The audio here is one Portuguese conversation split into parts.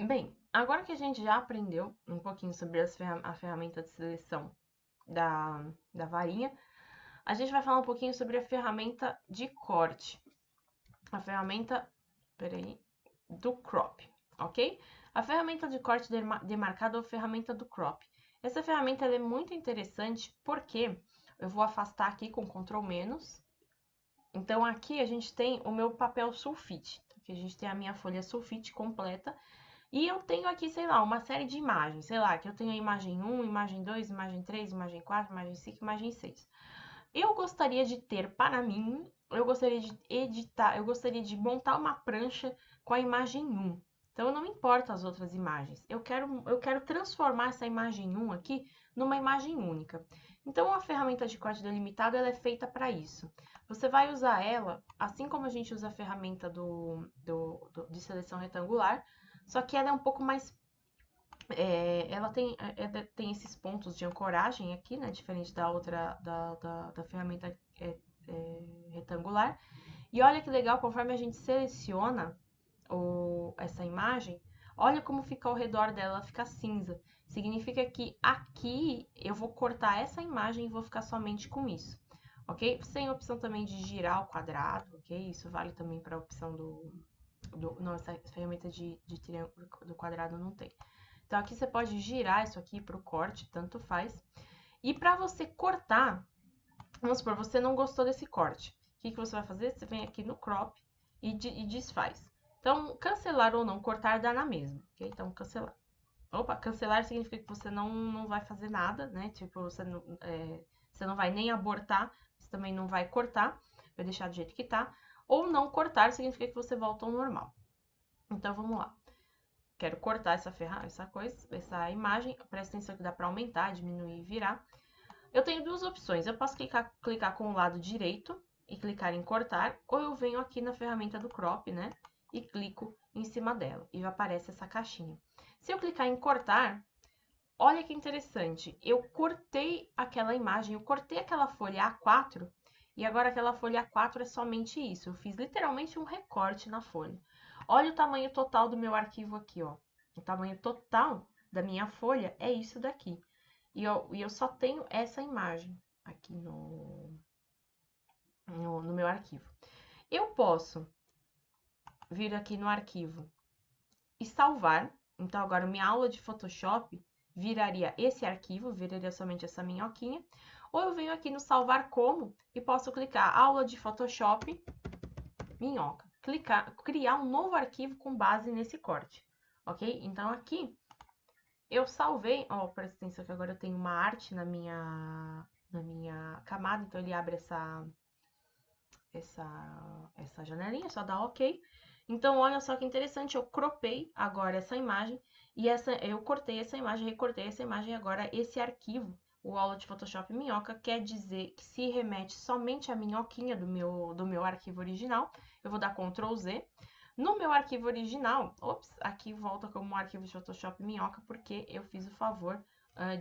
Bem, agora que a gente já aprendeu um pouquinho sobre a ferramenta de seleção da varinha, a gente vai falar um pouquinho sobre a ferramenta de corte. A ferramenta, peraí, do crop, ok? A ferramenta de corte demarcado é a ferramenta do crop. Essa ferramenta é muito interessante porque eu vou afastar aqui com Ctrl menos. Então aqui a gente tem o meu papel sulfite. Aqui a gente tem a minha folha sulfite completa. E eu tenho aqui, sei lá, uma série de imagens. Sei lá, que eu tenho a imagem 1, imagem 2, imagem 3, imagem 4, imagem 5, imagem 6. Eu gostaria de ter para mim, eu gostaria de editar, eu gostaria de montar uma prancha com a imagem 1. Então, não importa as outras imagens. Eu quero transformar essa imagem 1 aqui numa imagem única. Então, a ferramenta de corte delimitado ela é feita para isso. Você vai usar ela, assim como a gente usa a ferramenta de seleção retangular, só que ela é um pouco mais ela tem esses pontos de ancoragem aqui, né? Diferente da outra, da ferramenta retangular. E olha que legal, conforme a gente seleciona essa imagem, olha como fica ao redor dela, ela fica cinza. Significa que aqui eu vou cortar essa imagem e vou ficar somente com isso. Ok? Você tem a opção também de girar o quadrado, ok? Isso vale também para a opção não, essa ferramenta de triângulo do quadrado não tem. Então, aqui você pode girar isso aqui para o corte, tanto faz. E para você cortar, vamos supor, você não gostou desse corte. O que você vai fazer? Você vem aqui no crop e desfaz. Então, cancelar ou não cortar dá na mesma, ok? Então, cancelar. Opa, cancelar significa que você não vai fazer nada, né? Tipo, você não vai nem abortar, você também não vai cortar, vai deixar do jeito que tá. Ou não cortar significa que você volta ao normal. Então, vamos lá. Quero cortar essa imagem. Presta atenção que dá para aumentar, diminuir e virar. Eu tenho duas opções. Eu posso clicar com o lado direito e clicar em cortar, ou eu venho aqui na ferramenta do crop, né? E clico em cima dela e aparece essa caixinha. Se eu clicar em cortar, olha que interessante. Eu cortei aquela imagem, eu cortei aquela folha A4 e agora aquela folha A4 é somente isso. Eu fiz literalmente um recorte na folha. Olha o tamanho total do meu arquivo aqui, ó. O tamanho total da minha folha é isso daqui. E eu só tenho essa imagem aqui no meu arquivo. Eu posso vir aqui no arquivo e salvar. Então, agora minha aula de Photoshop viraria esse arquivo, viraria somente essa minhoquinha. Ou eu venho aqui no salvar como e posso clicar aula de Photoshop, minhoca. Clicar, criar um novo arquivo com base nesse corte, ok? Então, aqui eu salvei, ó, presta atenção que agora eu tenho uma arte na minha camada, então ele abre essa janelinha, só dá OK. Então, olha só que interessante, eu cropei agora essa imagem e eu cortei essa imagem, recortei essa imagem e agora esse arquivo, o aula de Photoshop minhoca, quer dizer que se remete somente à minhoquinha do meu arquivo original. Eu vou dar Ctrl Z. No meu arquivo original, ops, aqui volta como arquivo de Photoshop minhoca, porque eu fiz o favor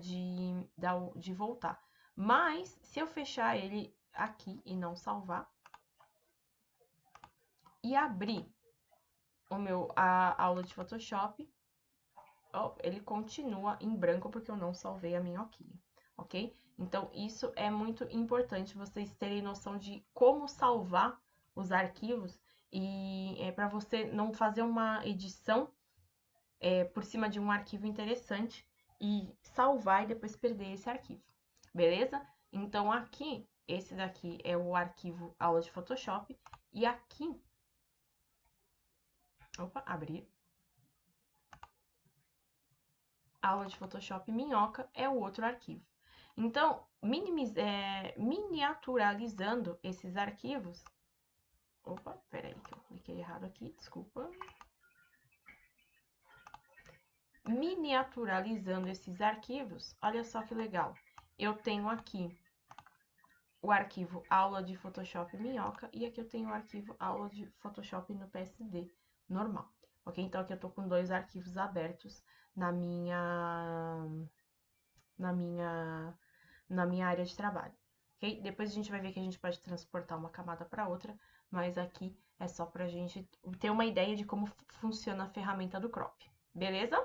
de voltar. Mas, se eu fechar ele aqui e não salvar, e abrir a aula de Photoshop, ele continua em branco porque eu não salvei a minhoquinha, ok? Então, isso é muito importante vocês terem noção de como salvar os arquivos e para você não fazer uma edição por cima de um arquivo interessante e salvar e depois perder esse arquivo, beleza? Então, aqui, esse daqui é o arquivo aula de Photoshop e aqui opa, abrir. Aula de Photoshop minhoca é o outro arquivo. Então, miniaturalizando esses arquivos. Opa, peraí que eu cliquei errado aqui, desculpa. Miniaturalizando esses arquivos, olha só que legal. Eu tenho aqui o arquivo aula de Photoshop minhoca e aqui eu tenho o arquivo aula de Photoshop no PSD normal. Ok? Então aqui eu tô com dois arquivos abertos na minha na minha na minha área de trabalho, ok? Depois a gente vai ver que a gente pode transportar uma camada para outra, mas aqui é só para a gente ter uma ideia de como funciona a ferramenta do crop, Beleza?